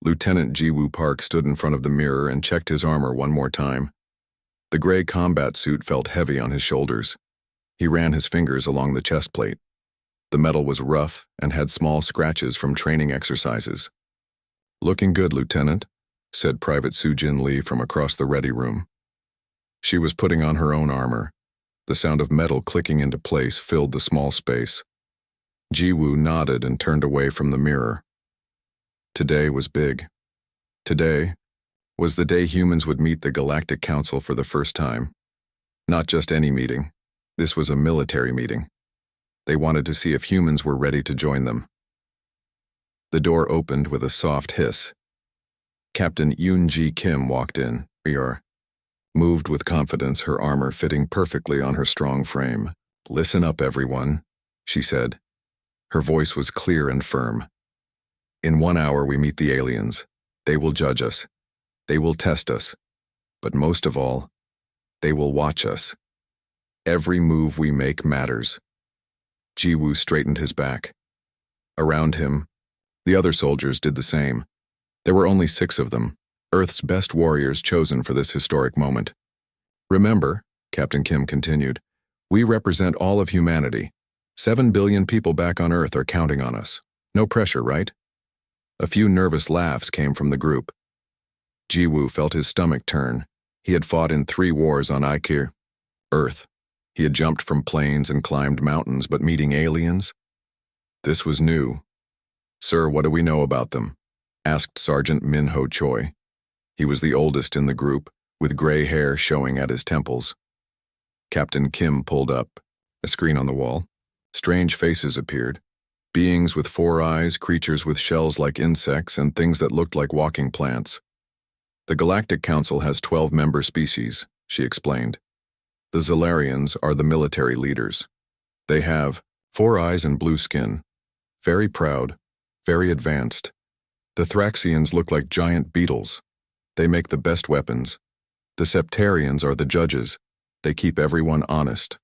Lieutenant Jiwoo Park stood in front of the mirror and checked his armor one more time. The gray combat suit felt heavy on his shoulders. He ran his fingers along the chest plate. The metal was rough and had small scratches from training exercises. "Looking good, Lieutenant," said Private Soo-Jin Lee from across the ready room. She was putting on her own armor. The sound of metal clicking into place filled the small space. Jiwoo nodded and turned away from the mirror. Today was big. Today was the day humans would meet the Galactic Council for the first time. Not just any meeting. This was a military meeting. They wanted to see if humans were ready to join them. The door opened with a soft hiss. Captain Yoon-ji Kim walked in, moved with confidence, her armor fitting perfectly on her strong frame. "Listen up, everyone," she said. Her voice was clear and firm. "In 1 hour we meet the aliens. They will judge us. They will test us. But most of all, they will watch us. Every move we make matters." Jiwoo straightened his back. Around him, the other soldiers did the same. There were only 6 of them, Earth's best warriors chosen for this historic moment. "Remember," Captain Kim continued, "we represent all of humanity. 7 billion people back on Earth are counting on us. No pressure, right?" A few nervous laughs came from the group. Jiwoo felt his stomach turn. He had fought in 3 wars on Ikir, Earth. He had jumped from planes and climbed mountains, but meeting aliens? This was new. "Sir, what do we know about them?" asked Sergeant Min-ho Choi. He was the oldest in the group, with gray hair showing at his temples. Captain Kim pulled up a screen on the wall. Strange faces appeared. Beings with 4 eyes, creatures with shells like insects, and things that looked like walking plants. "The Galactic Council has 12 member species," she explained. "The Zalarians are the military leaders. They have 4 eyes and blue skin. Very proud, very advanced. The Thraxians look like giant beetles. They make the best weapons. The Septarians are the judges. They keep everyone honest."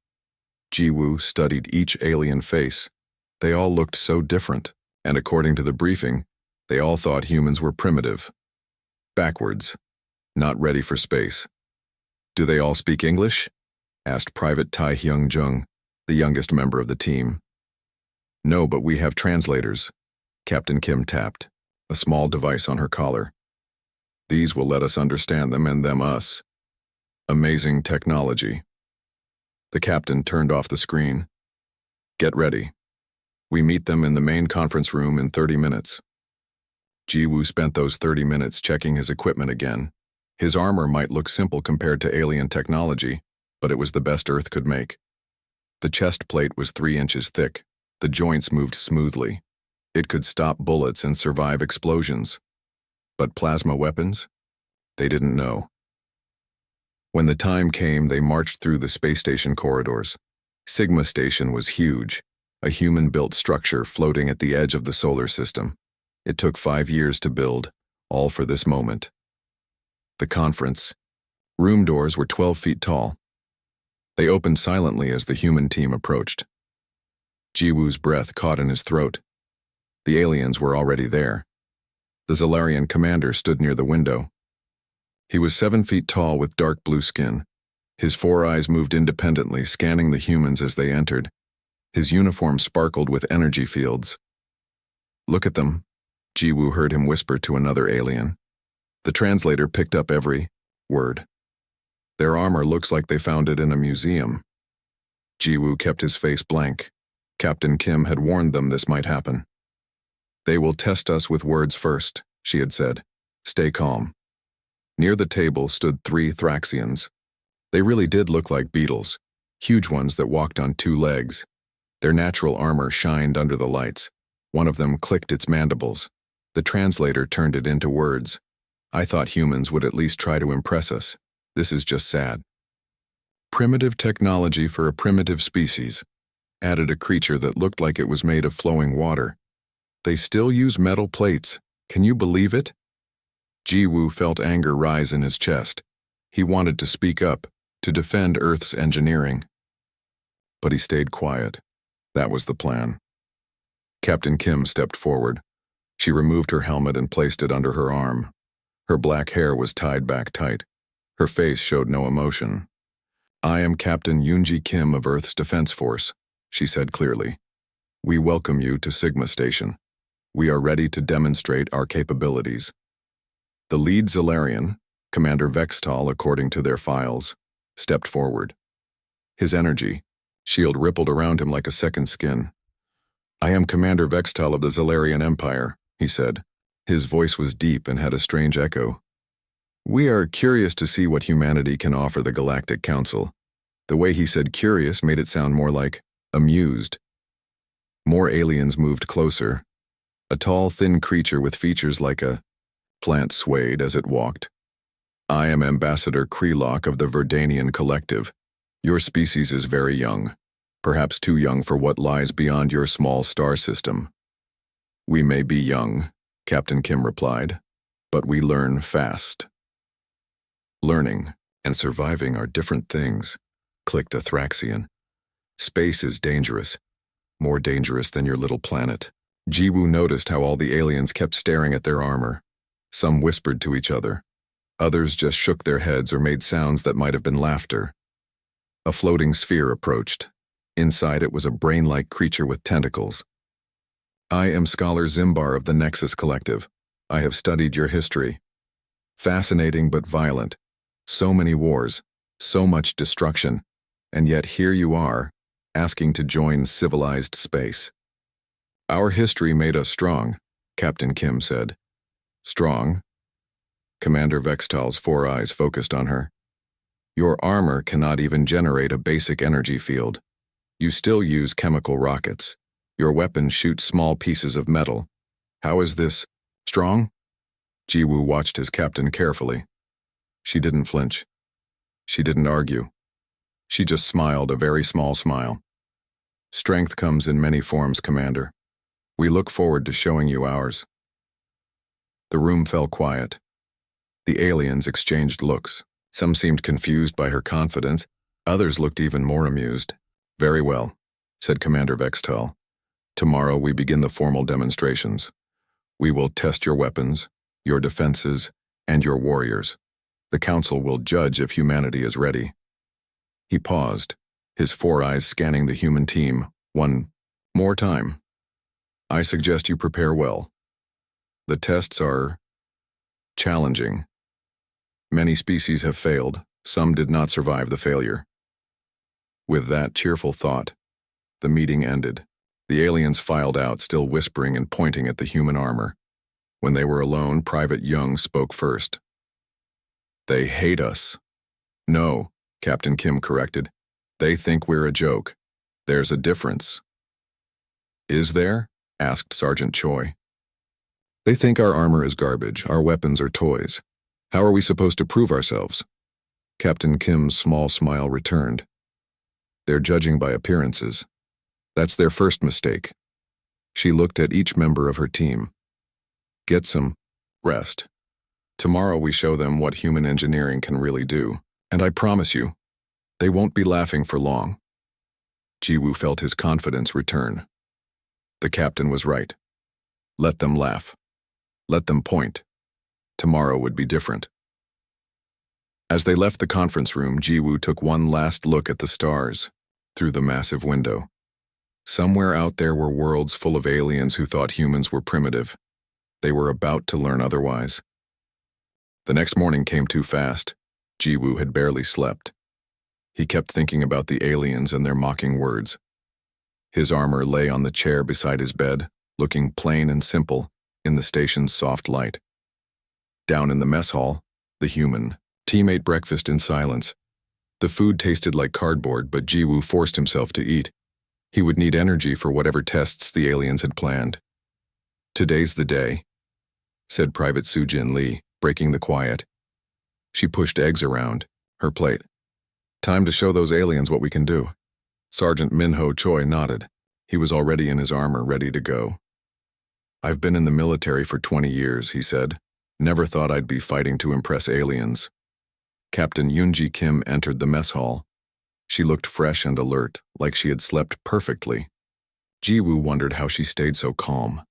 Jiwoo studied each alien face. They all looked so different, and according to the briefing, they all thought humans were primitive. Backwards. Not ready for space. "Do they all speak English?" asked Private Tai Hyung-jung, the youngest member of the team. "No, but we have translators." Captain Kim tapped, a small device on her collar. "These will let us understand them and them us. Amazing technology." The captain turned off the screen. "Get ready. We meet them in the main conference room in 30 minutes. Jiwoo spent those 30 minutes checking his equipment again. His armor might look simple compared to alien technology, but it was the best Earth could make. The chest plate was 3 inches thick. The joints moved smoothly. It could stop bullets and survive explosions. But plasma weapons? They didn't know. When the time came, they marched through the space station corridors. Sigma Station was huge, a human-built structure floating at the edge of the solar system. It took 5 years to build, all for this moment. The conference. Room doors were 12 feet tall. They opened silently as the human team approached. Jiwoo's breath caught in his throat. The aliens were already there. The Zalarian commander stood near the window. He was 7 feet tall with dark blue skin. His 4 eyes moved independently, scanning the humans as they entered. His uniform sparkled with energy fields. "Look at them," Jiwoo heard him whisper to another alien. The translator picked up every word. "Their armor looks like they found it in a museum." Jiwoo kept his face blank. Captain Kim had warned them this might happen. "They will test us with words first," she had said. "Stay calm." Near the table stood 3 Thraxians. They really did look like beetles, huge ones that walked on 2 legs. Their natural armor shined under the lights. One of them clicked its mandibles. The translator turned it into words. "I thought humans would at least try to impress us. This is just sad." "Primitive technology for a primitive species," added a creature that looked like it was made of flowing water. "They still use metal plates. Can you believe it?" Jiwoo felt anger rise in his chest. He wanted to speak up, to defend Earth's engineering. But he stayed quiet. That was the plan. Captain Kim stepped forward. She removed her helmet and placed it under her arm. Her black hair was tied back tight. Her face showed no emotion. "I am Captain Yoonji Kim of Earth's Defense Force," she said clearly. "We welcome you to Sigma Station. We are ready to demonstrate our capabilities." The lead Zalarian, Commander Vextal according to their files, stepped forward. His energy shield rippled around him like a second skin. "I am Commander Vextal of the Zalarian Empire," he said. His voice was deep and had a strange echo. "We are curious to see what humanity can offer the Galactic Council." The way he said curious made it sound more like amused. More aliens moved closer. A tall, thin creature with features like a plant swayed as it walked. "I am Ambassador Krelock of the Verdanian Collective. Your species is very young, perhaps too young for what lies beyond your small star system." "We may be young," Captain Kim replied, "but we learn fast." "Learning and surviving are different things," clicked a Thraxian. "Space is dangerous, more dangerous than your little planet." Jiwoo noticed how all the aliens kept staring at their armor. Some whispered to each other. Others just shook their heads or made sounds that might have been laughter. A floating sphere approached. Inside it was a brain-like creature with tentacles. "I am Scholar Zimbar of the Nexus Collective. I have studied your history. Fascinating but violent. So many wars, so much destruction, and yet here you are, asking to join civilized space." "Our history made us strong," Captain Kim said. "Strong?" Commander Vextal's 4 eyes focused on her. "Your armor cannot even generate a basic energy field. You still use chemical rockets. Your weapons shoot small pieces of metal. How is this strong?" Jiwoo watched his captain carefully. She didn't flinch. She didn't argue. She just smiled, a very small smile. "Strength comes in many forms, Commander. We look forward to showing you ours." The room fell quiet. The aliens exchanged looks. Some seemed confused by her confidence. Others looked even more amused. "Very well," said Commander Vextal. "Tomorrow we begin the formal demonstrations. We will test your weapons, your defenses, and your warriors. The Council will judge if humanity is ready." He paused, his 4 eyes scanning the human team. "One more time. I suggest you prepare well. The tests are challenging. Many species have failed, some did not survive the failure." With that cheerful thought, the meeting ended. The aliens filed out, still whispering and pointing at the human armor. When they were alone, Private Young spoke first. "They hate us." "No," Captain Kim corrected. "They think we're a joke. There's a difference." "Is there?" asked Sergeant Choi. "They think our armor is garbage, our weapons are toys. How are we supposed to prove ourselves?" Captain Kim's small smile returned. "They're judging by appearances. That's their first mistake." She looked at each member of her team. "Get some rest. Tomorrow we show them what human engineering can really do, and I promise you, they won't be laughing for long." Jiwoo felt his confidence return. The captain was right. Let them laugh. Let them point. Tomorrow would be different. As they left the conference room, Jiwoo took one last look at the stars through the massive window. Somewhere out there were worlds full of aliens who thought humans were primitive. They were about to learn otherwise. The next morning came too fast. Jiwoo had barely slept. He kept thinking about the aliens and their mocking words. His armor lay on the chair beside his bed, looking plain and simple in the station's soft light. Down in the mess hall, the human team ate breakfast in silence. The food tasted like cardboard, but Jiwoo forced himself to eat. He would need energy for whatever tests the aliens had planned. "Today's the day," said Private Sujin Lee, breaking the quiet. She pushed eggs around her plate. "Time to show those aliens what we can do." Sergeant Minho Choi nodded. He was already in his armor, ready to go. "I've been in the military for 20 years, he said. "Never thought I'd be fighting to impress aliens." Captain Yoonji Kim entered the mess hall. She looked fresh and alert, like she had slept perfectly. Jiwoo wondered how she stayed so calm.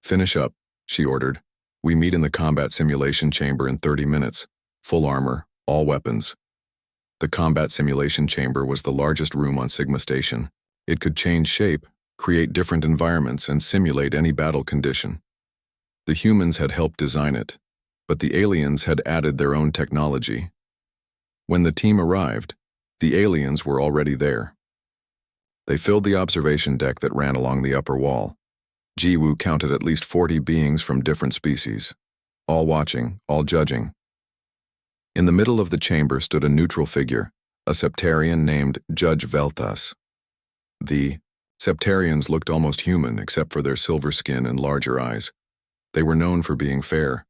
Finish up, she ordered. We meet in the combat simulation chamber in 30 minutes. Full armor, all weapons. The combat simulation chamber was the largest room on Sigma Station. It could change shape, create different environments, and simulate any battle condition. The humans had helped design it, but the aliens had added their own technology. When the team arrived, the aliens were already there. They filled the observation deck that ran along the upper wall. Jiwoo counted at least 40 beings from different species, all watching, all judging. In the middle of the chamber stood a neutral figure, a Septarian named Judge Velthas. The Septarians looked almost human except for their silver skin and larger eyes. They were known for being fair.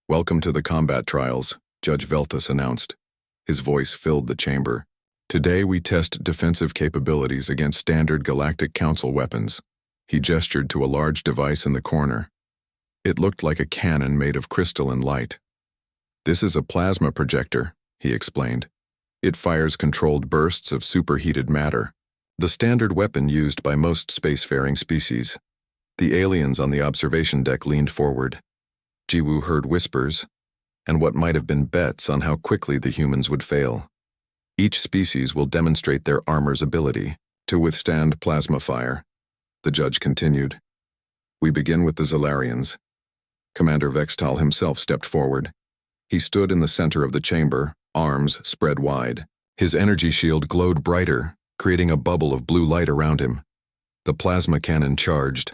"Welcome to the combat trials," Judge Velthas announced. His voice filled the chamber. "Today we test defensive capabilities against standard Galactic Council weapons." He gestured to a large device in the corner. It looked like a cannon made of crystalline light. "This is a plasma projector," he explained. "It fires controlled bursts of superheated matter, the standard weapon used by most spacefaring species." The aliens on the observation deck leaned forward. Jiwoo heard whispers, and what might have been bets on how quickly the humans would fail. "Each species will demonstrate their armor's ability to withstand plasma fire," the judge continued. "We begin with the Zalarians." Commander Vextal himself stepped forward. He stood in the center of the chamber, arms spread wide. His energy shield glowed brighter, creating a bubble of blue light around him. The plasma cannon charged.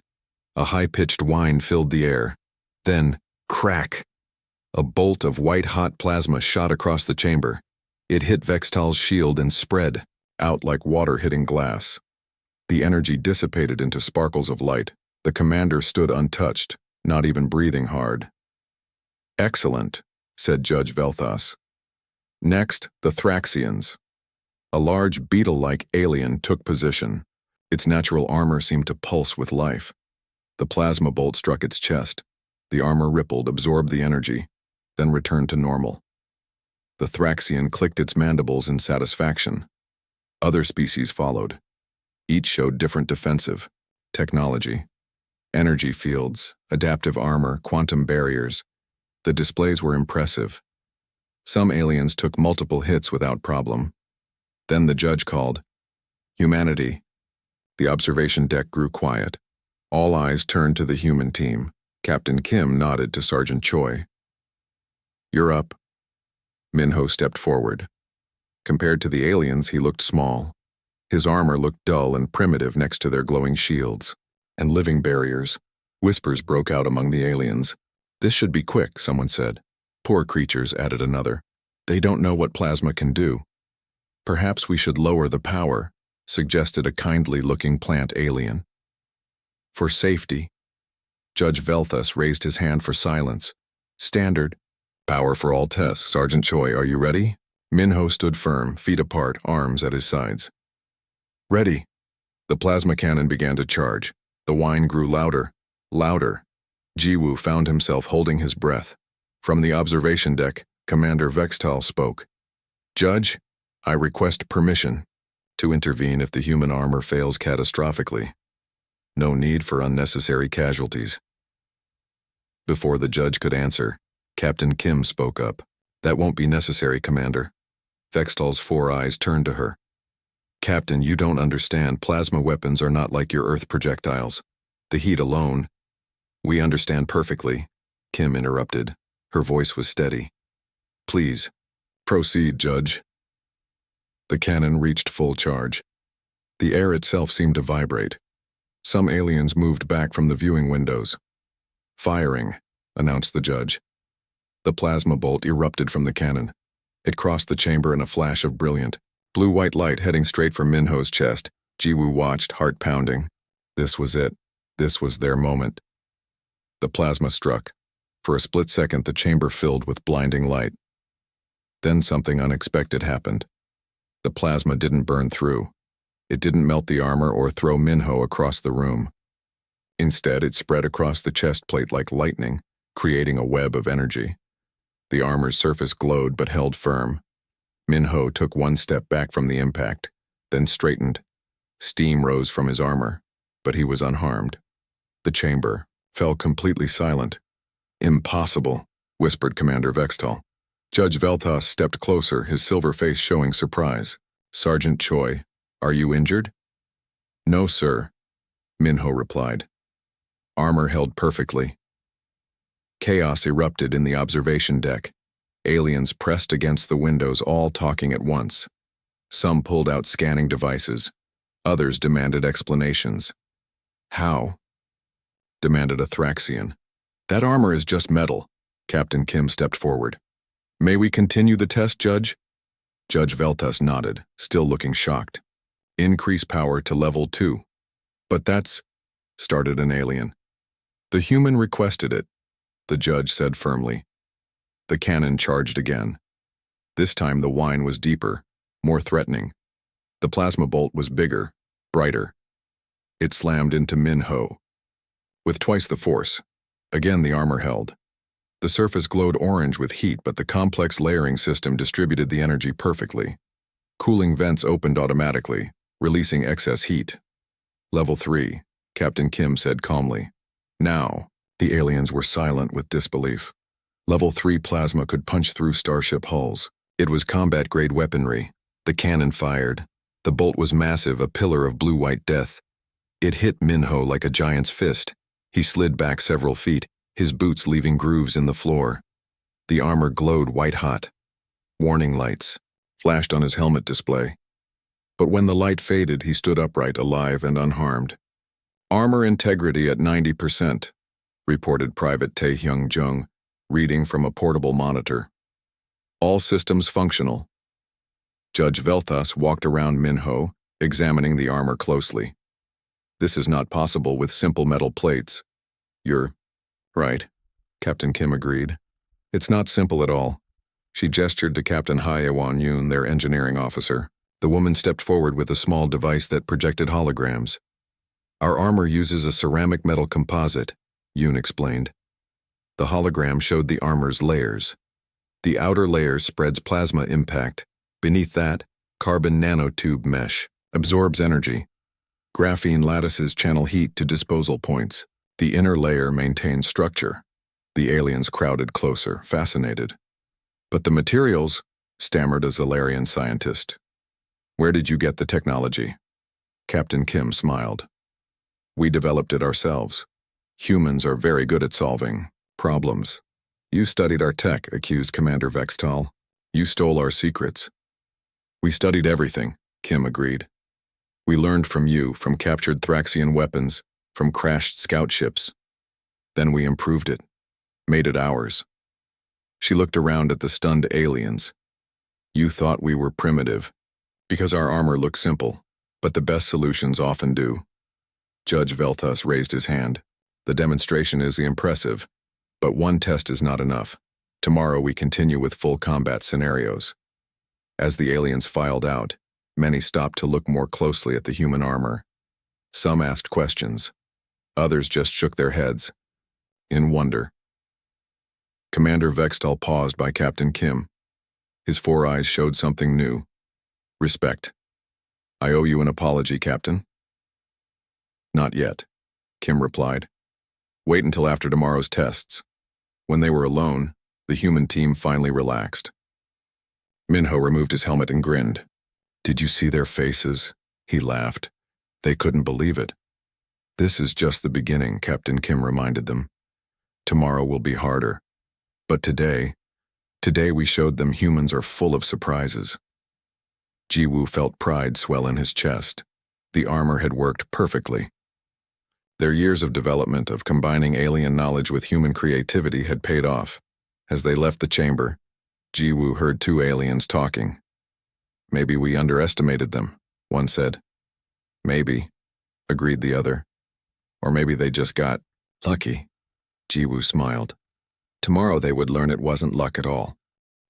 A high-pitched whine filled the air. Then, crack! A bolt of white-hot plasma shot across the chamber. It hit Vextal's shield and spread, out like water hitting glass. The energy dissipated into sparkles of light. The commander stood untouched, not even breathing hard. "Excellent," said Judge Velthas. Next, the Thraxians. A large beetle-like alien took position. Its natural armor seemed to pulse with life. The plasma bolt struck its chest. The armor rippled, absorbed the energy, then returned to normal. The Thraxian clicked its mandibles in satisfaction. Other species followed. Each showed different defensive technology, energy fields, adaptive armor, quantum barriers. The displays were impressive. Some aliens took multiple hits without problem. Then the judge called, "Humanity." The observation deck grew quiet. All eyes turned to the human team. Captain Kim nodded to Sergeant Choi. "You're up." Minho stepped forward. Compared to the aliens, he looked small. His armor looked dull and primitive next to their glowing shields and living barriers. Whispers broke out among the aliens. "This should be quick," someone said. "Poor creatures," added another. "They don't know what plasma can do." "Perhaps we should lower the power," suggested a kindly-looking plant alien. "For safety." Judge Velthas raised his hand for silence. "Standard." "Power for all tests. Sergeant Choi, are you ready?" Minho stood firm, feet apart, arms at his sides. "Ready." The plasma cannon began to charge. The whine grew louder, louder. Jiwoo found himself holding his breath. From the observation deck, Commander Vextal spoke. "Judge, I request permission to intervene if the human armor fails catastrophically. No need for unnecessary casualties." Before the judge could answer, Captain Kim spoke up. "That won't be necessary, Commander." Vextal's 4 eyes turned to her. "Captain, you don't understand. Plasma weapons are not like your Earth projectiles. The heat alone—" "We understand perfectly," Kim interrupted. Her voice was steady. "Please, proceed, Judge." The cannon reached full charge. The air itself seemed to vibrate. Some aliens moved back from the viewing windows. "Firing," announced the judge. The plasma bolt erupted from the cannon. It crossed the chamber in a flash of brilliant, blue-white light heading straight for Minho's chest. Jiwoo watched, heart pounding. This was it. This was their moment. The plasma struck. For a split second, the chamber filled with blinding light. Then something unexpected happened. The plasma didn't burn through. It didn't melt the armor or throw Minho across the room. Instead, it spread across the chest plate like lightning, creating a web of energy. The armor's surface glowed but held firm. Minho took one step back from the impact, then straightened. Steam rose from his armor, but he was unharmed. The chamber, fell completely silent. "Impossible," whispered Commander Vextal. Judge Velthas stepped closer, his silver face showing surprise. "Sergeant Choi, are you injured?" "No, sir," Minho replied. "Armor held perfectly." Chaos erupted in the observation deck. Aliens pressed against the windows, all talking at once. Some pulled out scanning devices. Others demanded explanations. "How?" demanded a Thraxian. "That armor is just metal." Captain Kim stepped forward. "May we continue the test, Judge?" Judge Veltas nodded, still looking shocked. "Increase power to level 2. "But that's," started an alien. "The human requested it," the judge said firmly. The cannon charged again. This time the whine was deeper, more threatening. The plasma bolt was bigger, brighter. It slammed into Minho. With twice the force, again the armor held. The surface glowed orange with heat, but the complex layering system distributed the energy perfectly. Cooling vents opened automatically, releasing excess heat. "Level 3, Captain Kim said calmly. "Now." The aliens were silent with disbelief. Level 3 plasma could punch through starship hulls. It was combat-grade weaponry. The cannon fired. The bolt was massive, a pillar of blue-white death. It hit Minho like a giant's fist. He slid back several feet, his boots leaving grooves in the floor. The armor glowed white-hot. Warning lights flashed on his helmet display. But when the light faded, he stood upright, alive and unharmed. "Armor integrity at 90%, reported Private Tae-hyung Jung, reading from a portable monitor. "All systems functional." Judge Velthas walked around Minho, examining the armor closely. "This is not possible with simple metal plates." "You're right," Captain Kim agreed. "It's not simple at all." She gestured to Captain Hyewan Yoon, their engineering officer. The woman stepped forward with a small device that projected holograms. "Our armor uses a ceramic metal composite," Yoon explained. The hologram showed the armor's layers. The outer layer spreads plasma impact. Beneath that, carbon nanotube mesh absorbs energy. Graphene lattices channel heat to disposal points. The inner layer maintains structure. The aliens crowded closer, fascinated. "But the materials," stammered a Zalarian scientist. "Where did you get the technology?" Captain Kim smiled. "We developed it ourselves. Humans are very good at solving problems." "You studied our tech," accused Commander Vextal. "You stole our secrets." "We studied everything," Kim agreed. "We learned from you, from captured Thraxian weapons, from crashed scout ships. Then we improved it, made it ours." She looked around at the stunned aliens. "You thought we were primitive, because our armor looked simple, but the best solutions often do." Judge Velthas raised his hand. "The demonstration is impressive, but one test is not enough. Tomorrow we continue with full combat scenarios." As the aliens filed out, many stopped to look more closely at the human armor. Some asked questions. Others just shook their heads, in wonder. Commander Vextal paused by Captain Kim. His 4 eyes showed something new. "Respect. I owe you an apology, Captain." "Not yet," Kim replied. "Wait until after tomorrow's tests." When they were alone, the human team finally relaxed. Minho removed his helmet and grinned. "Did you see their faces?" He laughed. They couldn't believe it. "This is just the beginning," Captain Kim reminded them. "Tomorrow will be harder. But today we showed them humans are full of surprises." Jiwoo felt pride swell in his chest. The armor had worked perfectly. Their years of development, of combining alien knowledge with human creativity, had paid off. As they left the chamber, Jiwoo heard 2 aliens talking. "Maybe we underestimated them," one said. "Maybe," agreed the other. "Or maybe they just got lucky." Jiwoo smiled. Tomorrow they would learn it wasn't luck at all.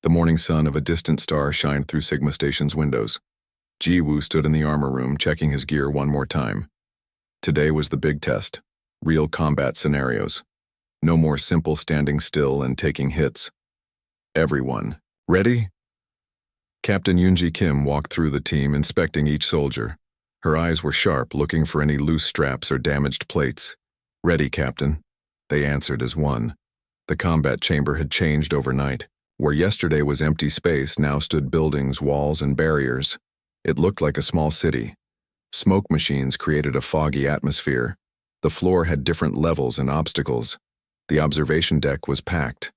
The morning sun of a distant star shined through Sigma Station's windows. Jiwoo stood in the armor room, checking his gear one more time. Today was the big test. Real combat scenarios. No more simple standing still and taking hits. Everyone, ready? Captain Yoonji Kim walked through the team, inspecting each soldier. Her eyes were sharp, looking for any loose straps or damaged plates. "Ready, Captain." They answered as one. The combat chamber had changed overnight. Where yesterday was empty space, now stood buildings, walls, and barriers. It looked like a small city. Smoke machines created a foggy atmosphere. The floor had different levels and obstacles. The observation deck was packed.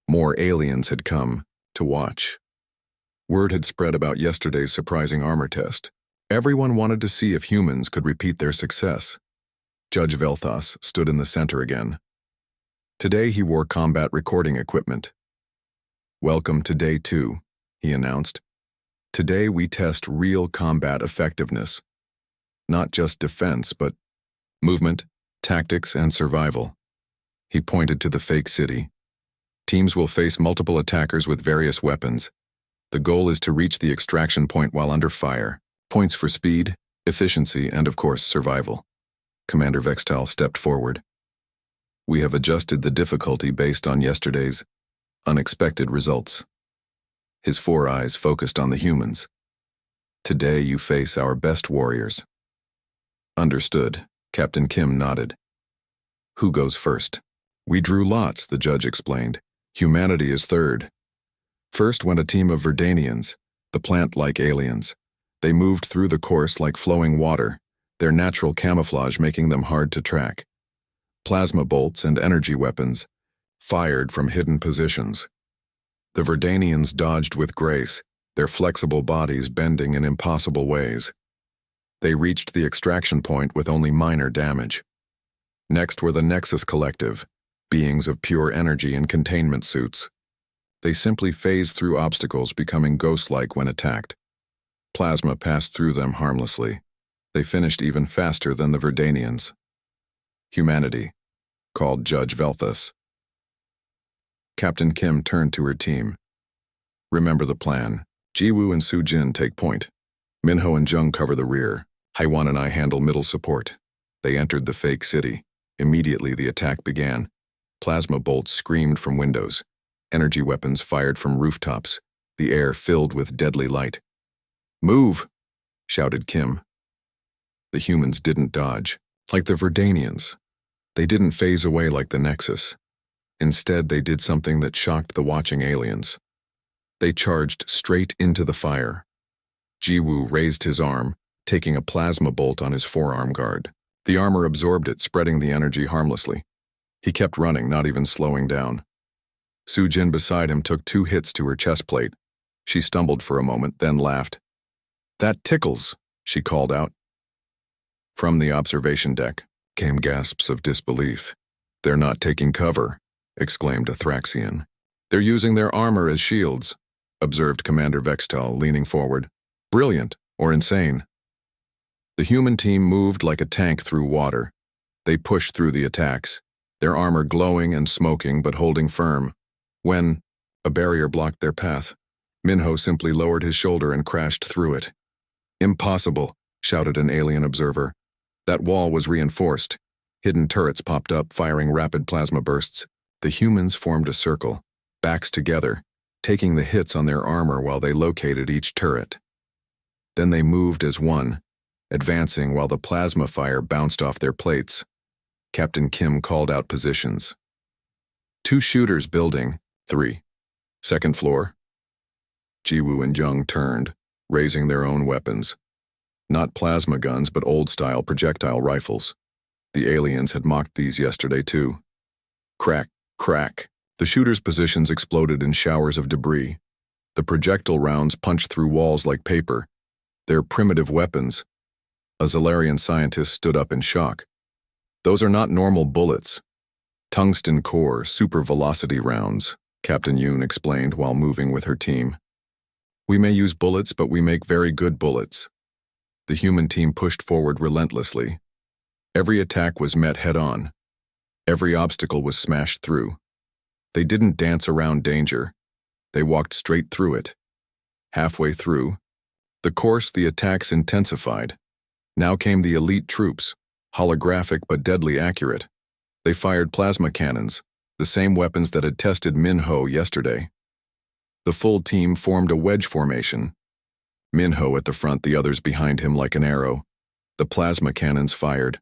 More aliens had come to watch. Word had spread about yesterday's surprising armor test. Everyone wanted to see if humans could repeat their success. Judge Velthas stood in the center again. Today he wore combat recording equipment. "Welcome to Day 2, he announced. "Today we test real combat effectiveness. Not just defense, but movement, tactics, and survival." He pointed to the fake city. "Teams will face multiple attackers with various weapons. The goal is to reach the extraction point while under fire. Points for speed, efficiency, and of course, survival." Commander Vextal stepped forward. "We have adjusted the difficulty based on yesterday's unexpected results." His 4 eyes focused on the humans. "Today you face our best warriors." "Understood," Captain Kim nodded. "Who goes first?" "We drew lots," the judge explained. "Humanity is third." First went a team of Verdanians, the plant-like aliens. They moved through the course like flowing water, their natural camouflage making them hard to track. Plasma bolts and energy weapons fired from hidden positions. The Verdanians dodged with grace, their flexible bodies bending in impossible ways. They reached the extraction point with only minor damage. Next were the Nexus Collective, beings of pure energy in containment suits. They simply phased through obstacles, becoming ghost-like when attacked. Plasma passed through them harmlessly. They finished even faster than the Verdanians. "Humanity," called Judge Velthas. Captain Kim turned to her team. "Remember the plan. Jiwoo and Sujin take point. Minho and Jung cover the rear. Haiwan and I handle middle support." They entered the fake city. Immediately the attack began. Plasma bolts screamed from windows. Energy weapons fired from rooftops. The air filled with deadly light. "Move!" shouted Kim. The humans didn't dodge, like the Verdanians. They didn't phase away like the Nexus. Instead, they did something that shocked the watching aliens. They charged straight into the fire. Jiwoo raised his arm, taking a plasma bolt on his forearm guard. The armor absorbed it, spreading the energy harmlessly. He kept running, not even slowing down. Sujin beside him took 2 hits to her chest plate. She stumbled for a moment, then laughed. "That tickles," she called out. From the observation deck came gasps of disbelief. "They're not taking cover," exclaimed a Thraxian. "They're using their armor as shields," observed Commander Vextal, leaning forward. "Brilliant, or insane." The human team moved like a tank through water. They pushed through the attacks, their armor glowing and smoking but holding firm. When a barrier blocked their path, Minho simply lowered his shoulder and crashed through it. "Impossible," shouted an alien observer. That wall was reinforced. Hidden turrets popped up, firing rapid plasma bursts. The humans formed a circle, backs together, taking the hits on their armor while they located each turret. Then they moved as one, advancing while the plasma fire bounced off their plates. Captain Kim called out positions. 2 shooters building, 3. Second floor. Jiwoo and Jung turned, raising their own weapons. Not plasma guns, but old-style projectile rifles. The aliens had mocked these yesterday, too. Crack, crack. The shooters' positions exploded in showers of debris. The projectile rounds punched through walls like paper. They're primitive weapons. A Zalarian scientist stood up in shock. "Those are not normal bullets. Tungsten core, super-velocity rounds," Captain Yoon explained while moving with her team. "We may use bullets, but we make very good bullets." The human team pushed forward relentlessly. Every attack was met head-on. Every obstacle was smashed through. They didn't dance around danger. They walked straight through it. Halfway through the course, the attacks intensified. Now came the elite troops, holographic but deadly accurate. They fired plasma cannons, the same weapons that had tested Minho yesterday. The full team formed a wedge formation. Minho at the front, the others behind him like an arrow. The plasma cannons fired.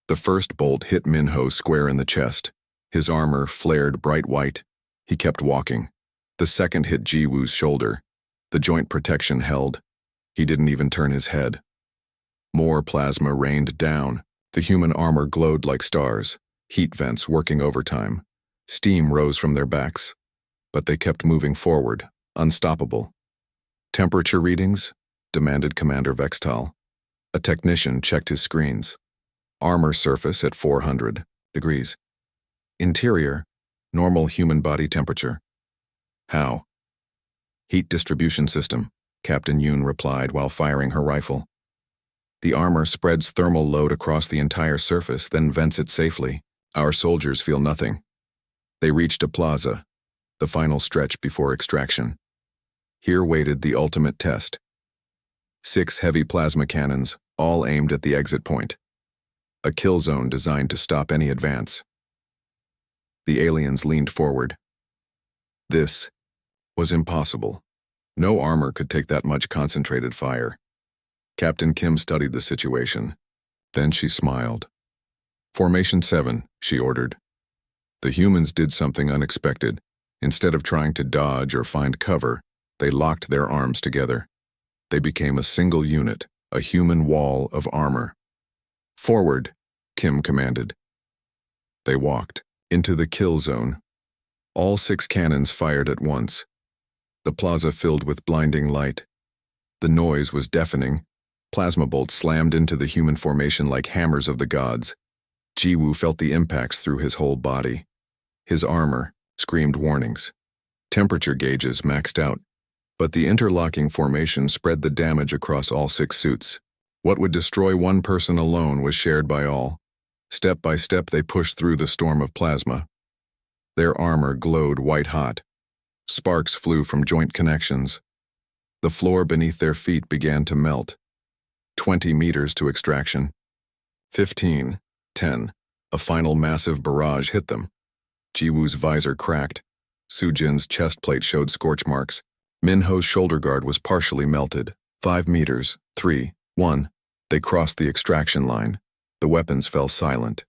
The first bolt hit Minho square in the chest. His armor flared bright white. He kept walking. The second hit Ji-woo's shoulder. The joint protection held. He didn't even turn his head. More plasma rained down. The human armor glowed like stars, heat vents working overtime. Steam rose from their backs. But they kept moving forward, unstoppable. Temperature readings? Demanded Commander Vextal. A technician checked his screens. Armor surface at 400 degrees. Interior, normal human body temperature. How? Heat distribution system, Captain Yoon replied while firing her rifle. The armor spreads thermal load across the entire surface, then vents it safely. Our soldiers feel nothing. They reached a plaza, the final stretch before extraction. Here waited the ultimate test. 6 heavy plasma cannons, all aimed at the exit point. A kill zone designed to stop any advance. The aliens leaned forward. This was impossible. No armor could take that much concentrated fire. Captain Kim studied the situation. Then she smiled. Formation 7, she ordered. The humans did something unexpected. Instead of trying to dodge or find cover, they locked their arms together. They became a single unit, a human wall of armor. Forward, Kim commanded. They walked into the kill zone. All 6 cannons fired at once. The plaza filled with blinding light. The noise was deafening. Plasma bolts slammed into the human formation like hammers of the gods. Ji-woo felt the impacts through his whole body. His armor screamed warnings. Temperature gauges maxed out. But the interlocking formation spread the damage across all 6 suits. What would destroy one person alone was shared by all. Step by step they pushed through the storm of plasma. Their armor glowed white-hot. Sparks flew from joint connections. The floor beneath their feet began to melt. 20 meters to extraction. 15, 10. A final massive barrage hit them. Ji-woo's visor cracked. Soo-jin's chest plate showed scorch marks. Min-ho's shoulder guard was partially melted. 5 meters, 3, 1. They crossed the extraction line. The weapons fell silent.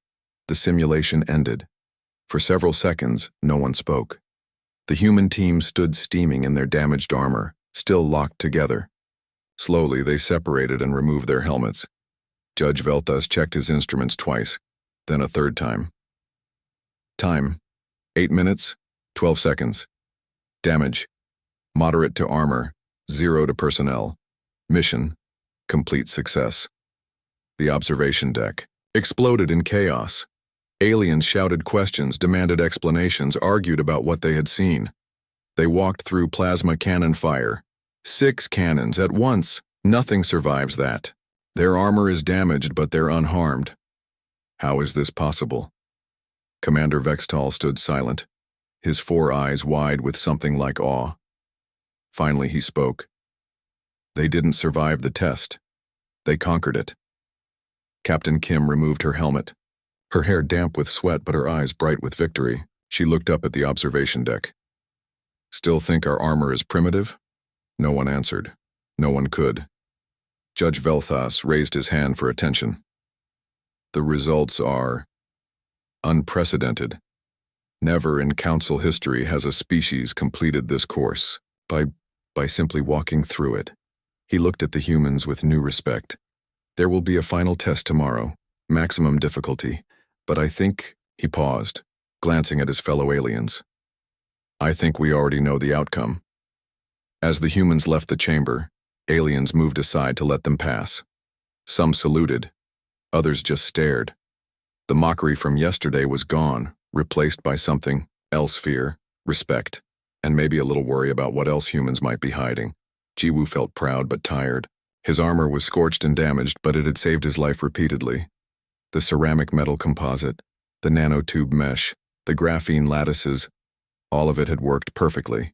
The simulation ended. For several seconds, no one spoke. The human team stood steaming in their damaged armor, still locked together. Slowly, they separated and removed their helmets. Judge Veltas checked his instruments twice, then a third time. Time: 8 minutes, 12 seconds. Damage: moderate to armor, 0 to personnel. Mission: complete success. The observation deck exploded in chaos. Aliens shouted questions, demanded explanations, argued about what they had seen. They walked through plasma cannon fire. 6 cannons at once. Nothing survives that. Their armor is damaged, but they're unharmed. How is this possible? Commander Vextal stood silent, his 4 eyes wide with something like awe. Finally he spoke. They didn't survive the test. They conquered it. Captain Kim removed her helmet. Her hair damp with sweat, but her eyes bright with victory. She looked up at the observation deck. Still think our armor is primitive? No one answered. No one could. Judge Veltas raised his hand for attention. The results are unprecedented. Never in council history has a species completed this course by simply walking through it. He looked at the humans with new respect. There will be a final test tomorrow, maximum difficulty, but I think, he paused, glancing at his fellow aliens. I think we already know the outcome. As the humans left the chamber, aliens moved aside to let them pass. Some saluted, others just stared. The mockery from yesterday was gone, replaced by something else: fear, respect, and maybe a little worry about what else humans might be hiding. Ji-woo felt proud but tired. His armor was scorched and damaged, but it had saved his life repeatedly. The ceramic metal composite, the nanotube mesh, the graphene lattices, all of it had worked perfectly.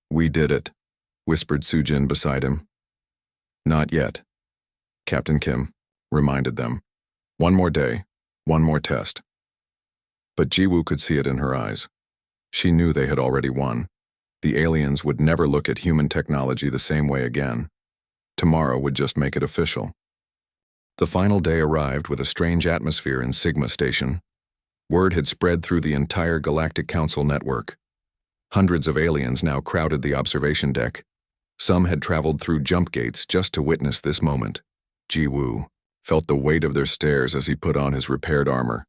We did it, whispered Soo-jin beside him. Not yet, Captain Kim reminded them. One more day, one more test. But Ji-woo could see it in her eyes. She knew they had already won. The aliens would never look at human technology the same way again. Tomorrow would just make it official. The final day arrived with a strange atmosphere in Sigma Station. Word had spread through the entire Galactic Council network. Hundreds of aliens now crowded the observation deck. Some had traveled through jump gates just to witness this moment. Ji-Woo felt the weight of their stares as he put on his repaired armor.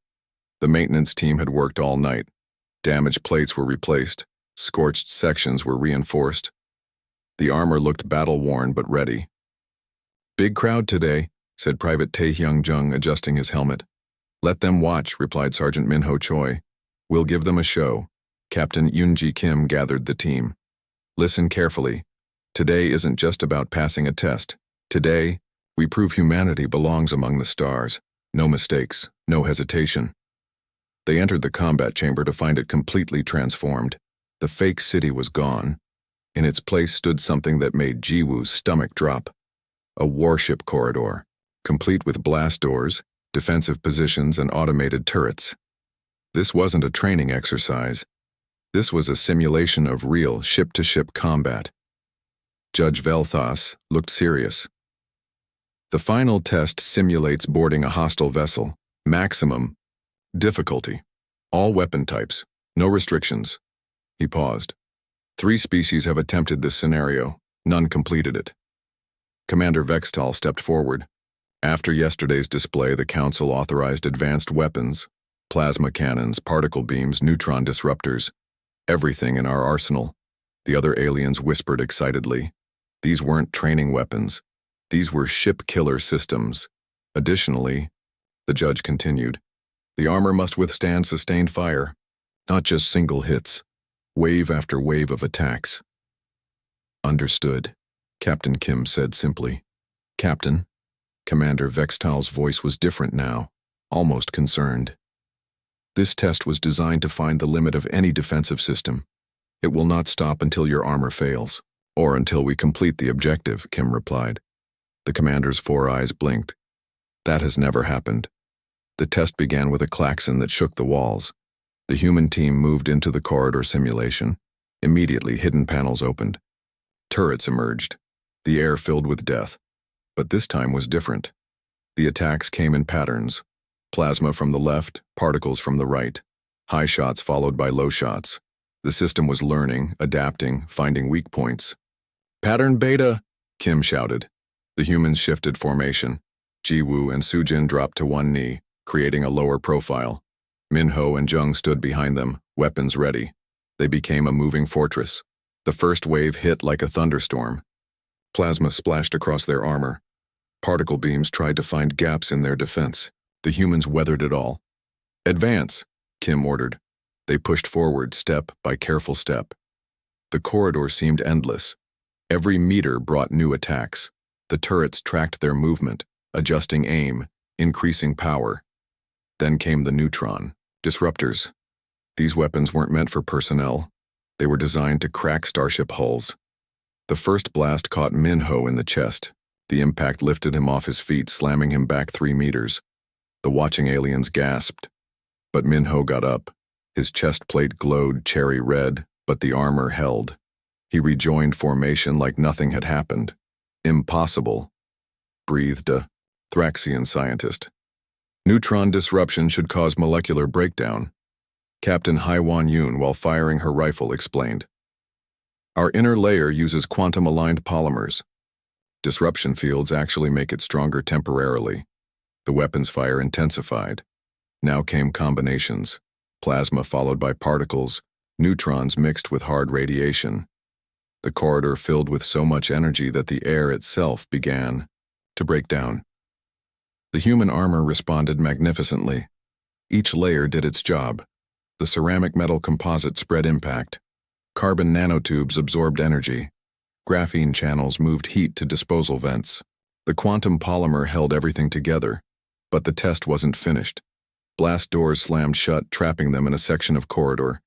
The maintenance team had worked all night. Damaged plates were replaced. Scorched sections were reinforced. The armor looked battle-worn but ready. "Big crowd today," said Private Taehyung-jung, adjusting his helmet. "Let them watch," replied Sergeant Min-ho Choi. "We'll give them a show." Captain Yoon-ji Kim gathered the team. "Listen carefully. Today isn't just about passing a test. Today, we prove humanity belongs among the stars. No mistakes, no hesitation." They entered the combat chamber to find it completely transformed. The fake city was gone. In its place stood something that made Ji-Woo's stomach drop. A warship corridor, complete with blast doors, defensive positions, and automated turrets. This wasn't a training exercise. This was a simulation of real ship-to-ship combat. Judge Velthas looked serious. "The final test simulates boarding a hostile vessel. Maximum difficulty. All weapon types. No restrictions." He paused. 3 species have attempted this scenario. None completed it. Commander Vextal stepped forward. "After yesterday's display, the Council authorized advanced weapons, plasma cannons, particle beams, neutron disruptors. Everything in our arsenal." The other aliens whispered excitedly. These weren't training weapons. These were ship-killer systems. Additionally, the judge continued, the armor must withstand sustained fire, not just single hits, wave after wave of attacks. "Understood," Captain Kim said simply. "Captain?" Commander Vextal's voice was different now, almost concerned. "This test was designed to find the limit of any defensive system. It will not stop until your armor fails, or until we complete the objective," Kim replied. The commander's 4 eyes blinked. "That has never happened." The test began with a klaxon that shook the walls. The human team moved into the corridor simulation. Immediately, hidden panels opened. Turrets emerged. The air filled with death. But this time was different. The attacks came in patterns. Plasma from the left, particles from the right. High shots followed by low shots. The system was learning, adapting, finding weak points. "Pattern Beta!" Kim shouted. The humans shifted formation. Ji-Woo and Sujin dropped to one knee, creating a lower profile. Min-ho and Jung stood behind them, weapons ready. They became a moving fortress. The first wave hit like a thunderstorm. Plasma splashed across their armor. Particle beams tried to find gaps in their defense. The humans weathered it all. "Advance," Kim ordered. They pushed forward step by careful step. The corridor seemed endless. Every meter brought new attacks. The turrets tracked their movement, adjusting aim, increasing power. Then came the neutron disruptors. These weapons weren't meant for personnel. They were designed to crack starship hulls. The first blast caught Min-ho in the chest. The impact lifted him off his feet, slamming him back 3 meters. The watching aliens gasped. But Min-ho got up. His chest plate glowed cherry red, but the armor held. He rejoined formation like nothing had happened. "Impossible," breathed a Thraxian scientist. "Neutron disruption should cause molecular breakdown," Captain Haiwan Yoon, while firing her rifle, explained. "Our inner layer uses quantum-aligned polymers. Disruption fields actually make it stronger temporarily." The weapon's fire intensified. Now came combinations. Plasma followed by particles, neutrons mixed with hard radiation. The corridor filled with so much energy that the air itself began to break down. The human armor responded magnificently. Each layer did its job. The ceramic metal composite spread impact. Carbon nanotubes absorbed energy. Graphene channels moved heat to disposal vents. The quantum polymer held everything together. But the test wasn't finished. Blast doors slammed shut, trapping them in a section of corridor.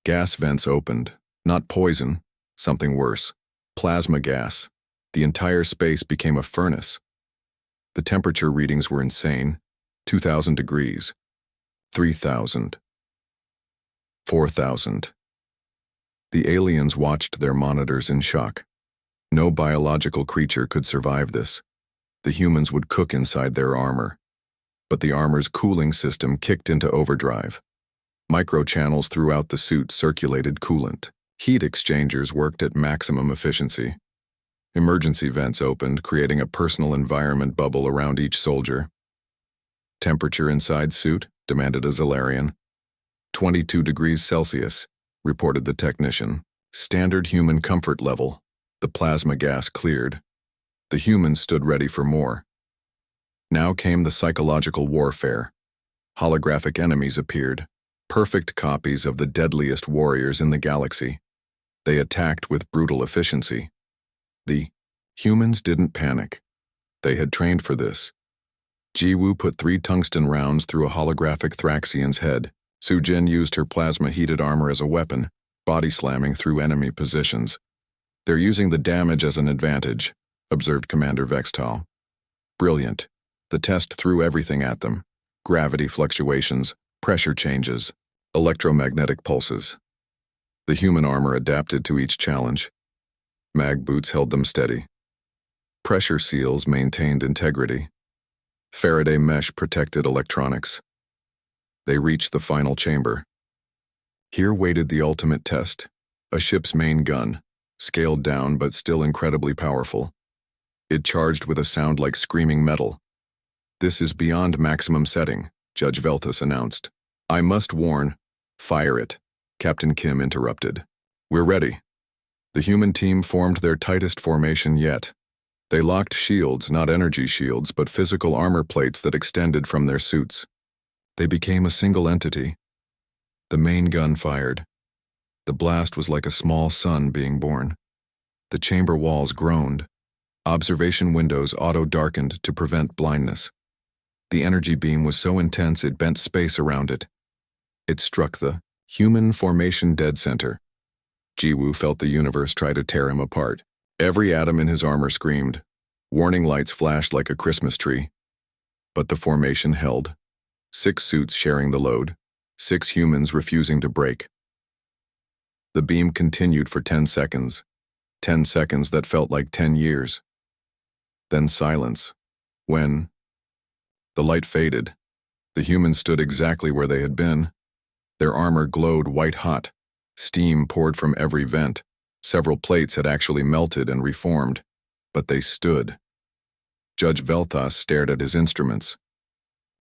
Gas vents opened. Not poison, something worse. Plasma gas. The entire space became a furnace. The temperature readings were insane. 2,000 degrees. 3,000. 4,000. The aliens watched their monitors in shock. No biological creature could survive this. The humans would cook inside their armor. but the armor's cooling system kicked into overdrive. Microchannels throughout the suit circulated coolant. Heat exchangers worked at maximum efficiency. Emergency vents opened, creating a personal environment bubble around each soldier. Temperature inside suit, demanded a Zalarian. 22 degrees Celsius, reported the technician. Standard human comfort level. The plasma gas cleared. The humans stood ready for more. Now came the psychological warfare. Holographic enemies appeared, perfect copies of the deadliest warriors in the galaxy. They attacked with brutal efficiency. The humans didn't panic. They had trained for this. Jiwoo put 3 tungsten rounds through a holographic Thraxian's head. Sujin used her plasma-heated armor as a weapon, body slamming through enemy positions. They're using the damage as an advantage, observed Commander Vextal. Brilliant. The test threw everything at them. Gravity fluctuations, pressure changes, electromagnetic pulses. The human armor adapted to each challenge. Mag boots held them steady. Pressure seals maintained integrity. Faraday mesh protected electronics. They reached the final chamber. Here waited the ultimate test, a ship's main gun, scaled down but still incredibly powerful. It charged with a sound like screaming metal. "This is beyond maximum setting," Judge Velthus announced. "I must warn." "Fire it," Captain Kim interrupted. "We're ready." The human team formed their tightest formation yet. They locked shields, not energy shields, but physical armor plates that extended from their suits. They became a single entity. The main gun fired. The blast was like a small sun being born. The chamber walls groaned. Observation windows auto-darkened to prevent blindness. The energy beam was so intense it bent space around it. It struck the human formation dead center. Jiwoo felt the universe try to tear him apart. Every atom in his armor screamed. Warning lights flashed like a Christmas tree. But the formation held. 6 suits sharing the load. 6 humans refusing to break. The beam continued for 10 seconds. 10 seconds that felt like 10 years. Then silence. When the light faded, the humans stood exactly where they had been. Their armor glowed white-hot. Steam poured from every vent. Several plates had actually melted and reformed, but they stood. Judge Velthas stared at his instruments.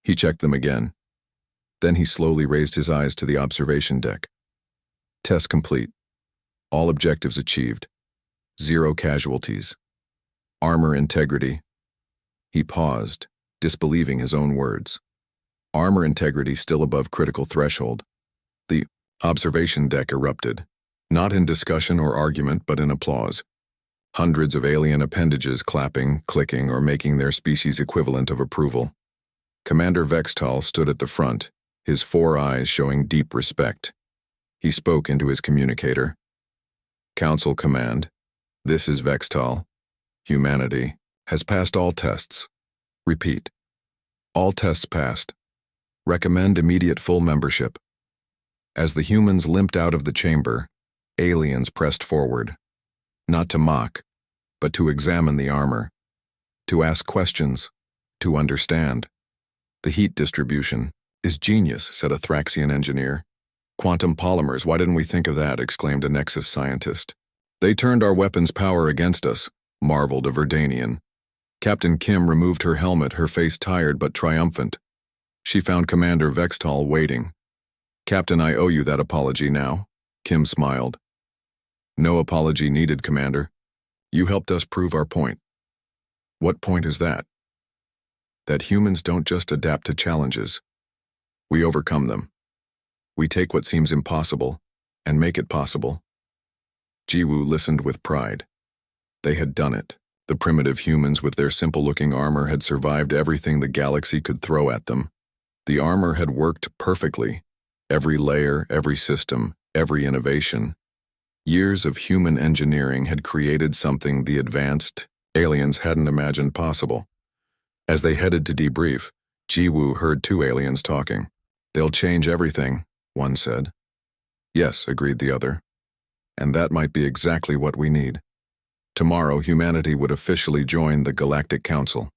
He checked them again. Then he slowly raised his eyes to the observation deck. Test complete. All objectives achieved. 0 casualties. Armor integrity. He paused, disbelieving his own words. Armor integrity still above critical threshold. The observation deck erupted, not in discussion or argument, but in applause. Hundreds of alien appendages clapping, clicking, or making their species equivalent of approval. Commander Vextal stood at the front, his 4 eyes showing deep respect. He spoke into his communicator. "Council Command, this is Vextal. Humanity has passed all tests. Repeat. All tests passed. Recommend immediate full membership." As the humans limped out of the chamber, aliens pressed forward. Not to mock, but to examine the armor. To ask questions. To understand. "The heat distribution is genius," said a Thraxian engineer. "Quantum polymers, why didn't we think of that?" exclaimed a Nexus scientist. "They turned our weapons' power against us," marveled a Verdanian. Captain Kim removed her helmet, her face tired but triumphant. She found Commander Vextal waiting. "Captain, I owe you that apology now." Kim smiled. "No apology needed, Commander. You helped us prove our point." "What point is that?" "That humans don't just adapt to challenges. We overcome them. We take what seems impossible and make it possible." Jiwoo listened with pride. They had done it. The primitive humans with their simple-looking armor had survived everything the galaxy could throw at them. The armor had worked perfectly. Every layer, every system, every innovation. Years of human engineering had created something the advanced aliens hadn't imagined possible. As they headed to debrief, Jiwoo heard 2 aliens talking. "They'll change everything," one said. "Yes," agreed the other. "And that might be exactly what we need." Tomorrow, humanity would officially join the Galactic Council.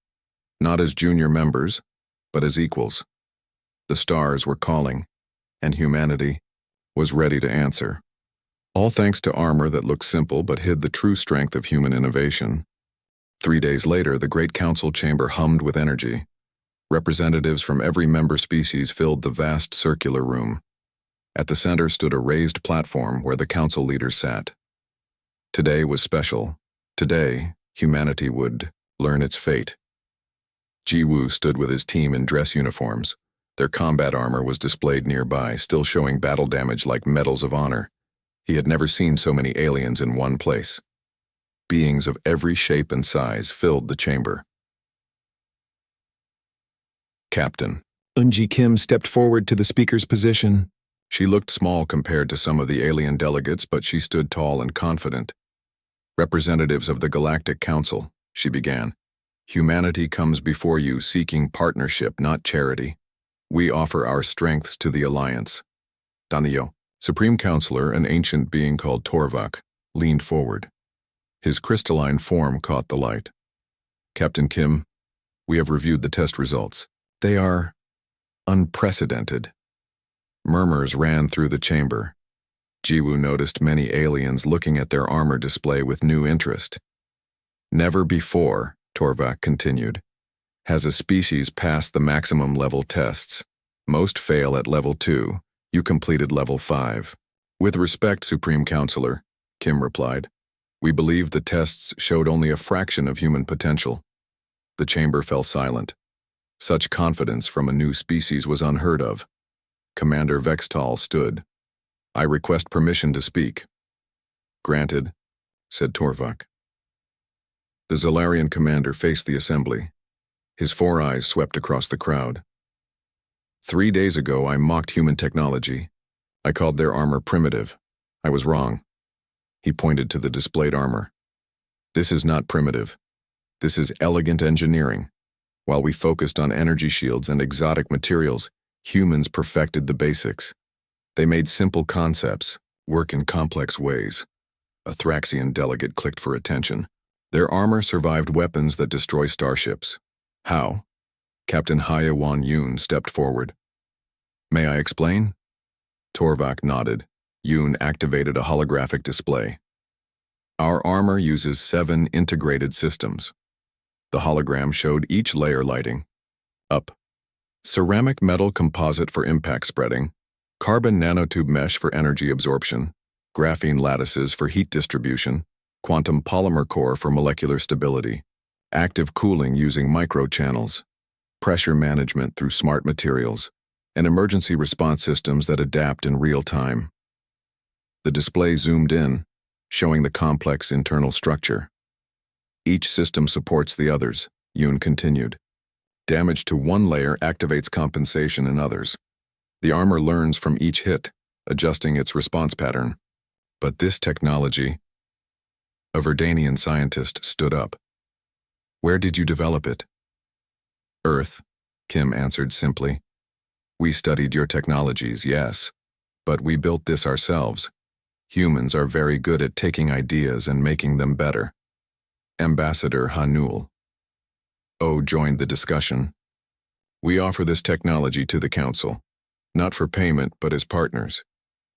Not as junior members, but as equals. The stars were calling, and humanity was ready to answer. All thanks to armor that looked simple but hid the true strength of human innovation. 3 days later, the Great Council chamber hummed with energy. Representatives from every member species filled the vast circular room. At the center stood a raised platform where the council leaders sat. Today was special. Today, humanity would learn its fate. Ji-Woo stood with his team in dress uniforms. Their combat armor was displayed nearby, still showing battle damage like medals of honor. He had never seen so many aliens in one place. Beings of every shape and size filled the chamber. Captain. Eunji Kim stepped forward to the speaker's position. She looked small compared to some of the alien delegates, but she stood tall and confident. Representatives of the Galactic Council, she began. Humanity comes before you seeking partnership, not charity. We offer our strengths to the Alliance. Danio, Supreme Counselor, an ancient being called Torvak, leaned forward. His crystalline form caught the light. Captain Kim, we have reviewed the test results. They are unprecedented. Murmurs ran through the chamber. Ji-Woo noticed many aliens looking at their armor display with new interest. Never before, Torvak continued, has a species passed the maximum level tests. Most fail at level 2. You completed level 5. With respect, Supreme Counselor, Kim replied. We believe the tests showed only a fraction of human potential. The chamber fell silent. Such confidence from a new species was unheard of. Commander Vextal stood. I request permission to speak. Granted, said Torvak. The Zalarian commander faced the assembly. His 4 eyes swept across the crowd. 3 days ago, I mocked human technology. I called their armor primitive. I was wrong. He pointed to the displayed armor. This is not primitive. This is elegant engineering. While we focused on energy shields and exotic materials, humans perfected the basics. They made simple concepts work in complex ways. A Thraxian delegate clicked for attention. Their armor survived weapons that destroy starships. How? Captain Haya Wan Yoon stepped forward. May I explain? Torvak nodded. Yoon activated a holographic display. Our armor uses 7 integrated systems. The hologram showed each layer lighting. Up. Ceramic metal composite for impact spreading, carbon nanotube mesh for energy absorption, graphene lattices for heat distribution, quantum polymer core for molecular stability, active cooling using microchannels, pressure management through smart materials, and emergency response systems that adapt in real time. The display zoomed in, showing the complex internal structure. Each system supports the others, Yoon continued. Damage to one layer activates compensation in others. The armor learns from each hit, adjusting its response pattern. But this technology... A Verdanian scientist stood up. Where did you develop it? Earth, Kim answered simply. We studied your technologies, yes, but we built this ourselves. Humans are very good at taking ideas and making them better. Ambassador Hanul. Oh joined the discussion. We offer this technology to the Council, not for payment but as partners.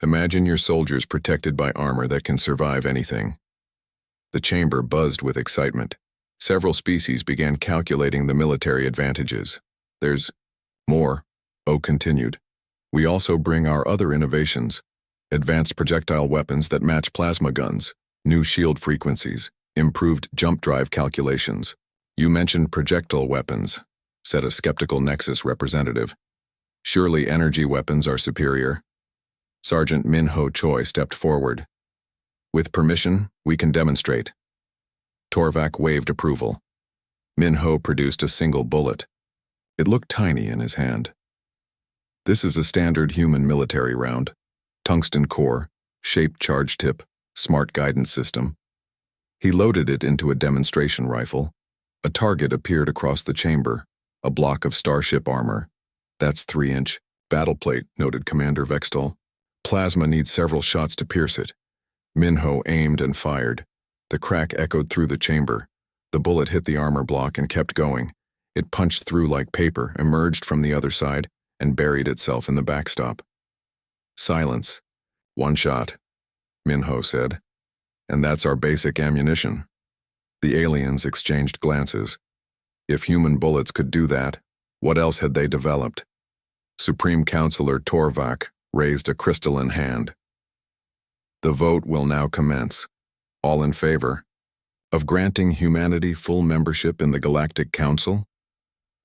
Imagine your soldiers protected by armor that can survive anything. The chamber buzzed with excitement. Several species began calculating the military advantages. There's more, Oh continued. We also bring our other innovations. Advanced projectile weapons that match plasma guns, new shield frequencies, improved jump drive calculations. You mentioned projectile weapons, said a skeptical Nexus representative. Surely energy weapons are superior. Sergeant Min Ho Choi stepped forward. With permission, we can demonstrate. Torvak waved approval. Min Ho produced a single bullet. It looked tiny in his hand. This is a standard human military round. Tungsten core, shaped charge tip, smart guidance system. He loaded it into a demonstration rifle. A target appeared across the chamber, a block of starship armor. That's 3-inch. Battle plate, noted Commander Vextal. Plasma needs several shots to pierce it. Minho aimed and fired. The crack echoed through the chamber. The bullet hit the armor block and kept going. It punched through like paper, emerged from the other side, and buried itself in the backstop. Silence. One shot, Minho said. And that's our basic ammunition. The aliens exchanged glances. If human bullets could do that, what else had they developed? Supreme Counselor Torvak raised a crystalline hand. The vote will now commence. All in favor of granting humanity full membership in the Galactic Council?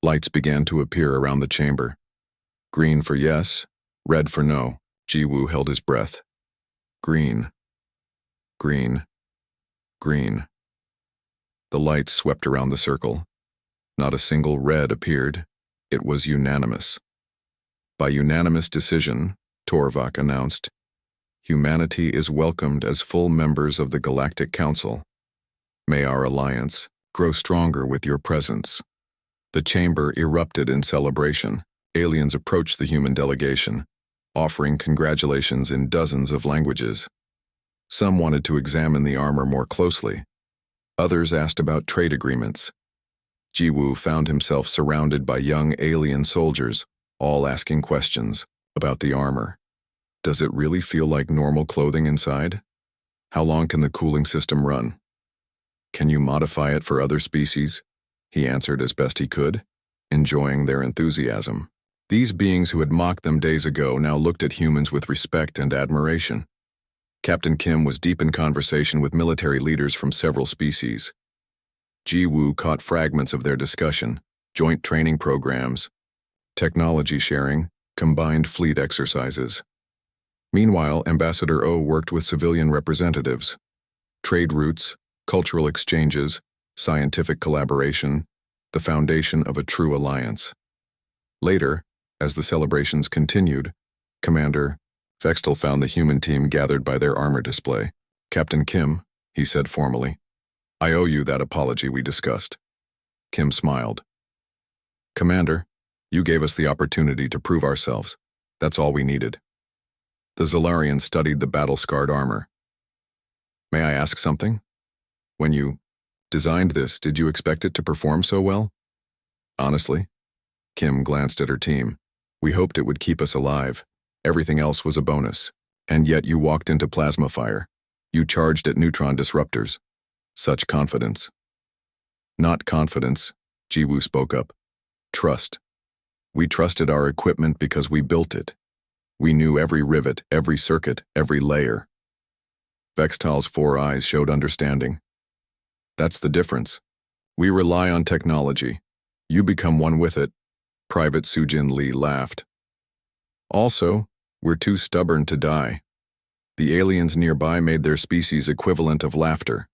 Lights began to appear around the chamber. Green for yes, red for no. Jiwoo held his breath. Green. Green. Green. The lights swept around the circle. Not a single red appeared. It was unanimous. By unanimous decision, Torvak announced, humanity is welcomed as full members of the Galactic Council. May our alliance grow stronger with your presence. The chamber erupted in celebration. Aliens approached the human delegation, offering congratulations in dozens of languages. Some wanted to examine the armor more closely. Others asked about trade agreements. Jiwoo found himself surrounded by young alien soldiers, all asking questions about the armor. Does it really feel like normal clothing inside? How long can the cooling system run? Can you modify it for other species? He answered as best he could, enjoying their enthusiasm. These beings who had mocked them days ago now looked at humans with respect and admiration. Captain Kim was deep in conversation with military leaders from several species. Jiwoo caught fragments of their discussion: joint training programs, technology sharing, combined fleet exercises. Meanwhile, Ambassador O worked with civilian representatives. Trade routes, cultural exchanges, scientific collaboration, the foundation of a true alliance. Later, as the celebrations continued, Commander Vextel found the human team gathered by their armor display. Captain Kim, he said formally, I owe you that apology we discussed. Kim smiled. Commander, you gave us the opportunity to prove ourselves. That's all we needed. The Zalarian studied the battle-scarred armor. May I ask something? When you designed this, did you expect it to perform so well? Honestly, Kim glanced at her team. We hoped it would keep us alive. Everything else was a bonus. And yet you walked into plasma fire. You charged at neutron disruptors. Such confidence. Not confidence, Jiwoo spoke up. Trust. We trusted our equipment because we built it. We knew every rivet, every circuit, every layer. Vextal's 4 eyes showed understanding. That's the difference. We rely on technology. You become one with it. Private Sujin Lee laughed. Also, we're too stubborn to die. The aliens nearby made their species equivalent of laughter.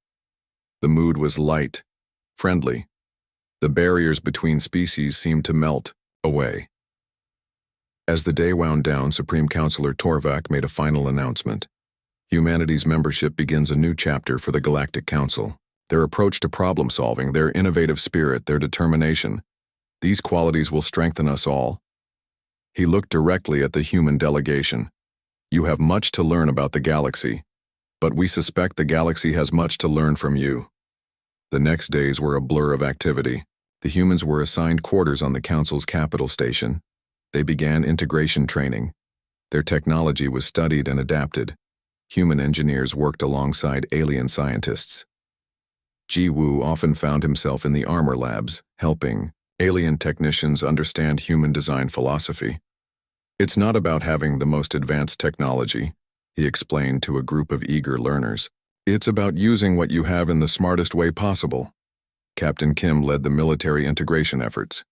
The mood was light, friendly. The barriers between species seemed to melt away. As the day wound down, Supreme Counselor Torvak made a final announcement. Humanity's membership begins a new chapter for the Galactic Council. Their approach to problem-solving, their innovative spirit, their determination, these qualities will strengthen us all. He looked directly at the human delegation. You have much to learn about the galaxy, but we suspect the galaxy has much to learn from you. The next days were a blur of activity. The humans were assigned quarters on the Council's capital station. They began integration training. Their technology was studied and adapted. Human engineers worked alongside alien scientists. Jiwoo often found himself in the armor labs, helping alien technicians understand human design philosophy. It's not about having the most advanced technology, he explained to a group of eager learners. It's about using what you have in the smartest way possible. Captain Kim led the military integration efforts.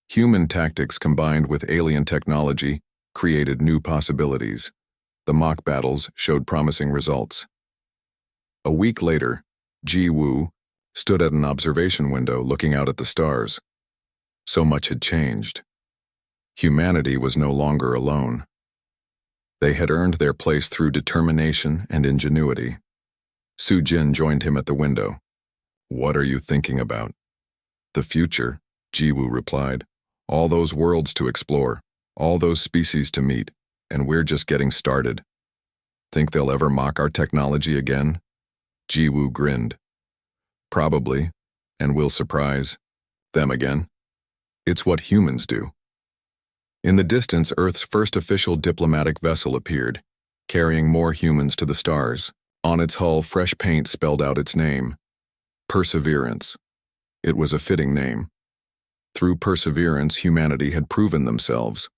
Human tactics combined with alien technology created new possibilities. The mock battles showed promising results. A week later, Jiwoo stood at an observation window looking out at the stars. So much had changed. Humanity was no longer alone. They had earned their place through determination and ingenuity. Sujin joined him at the window. What are you thinking about? The future, Jiwoo replied. All those worlds to explore, all those species to meet, and we're just getting started. Think they'll ever mock our technology again? Jiwoo grinned. Probably, and we'll surprise them again. It's what humans do. In the distance, Earth's first official diplomatic vessel appeared, carrying more humans to the stars. On its hull, fresh paint spelled out its name, Perseverance. It was a fitting name. Through perseverance, humanity had proven themselves.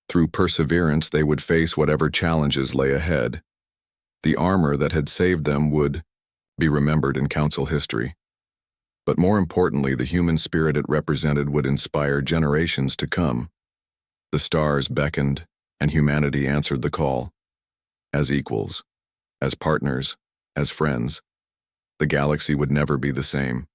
Through perseverance, they would face whatever challenges lay ahead. The armor that had saved them would be remembered in Council history. But more importantly, the human spirit it represented would inspire generations to come. The stars beckoned, and humanity answered the call. As equals, as partners, as friends, the galaxy would never be the same.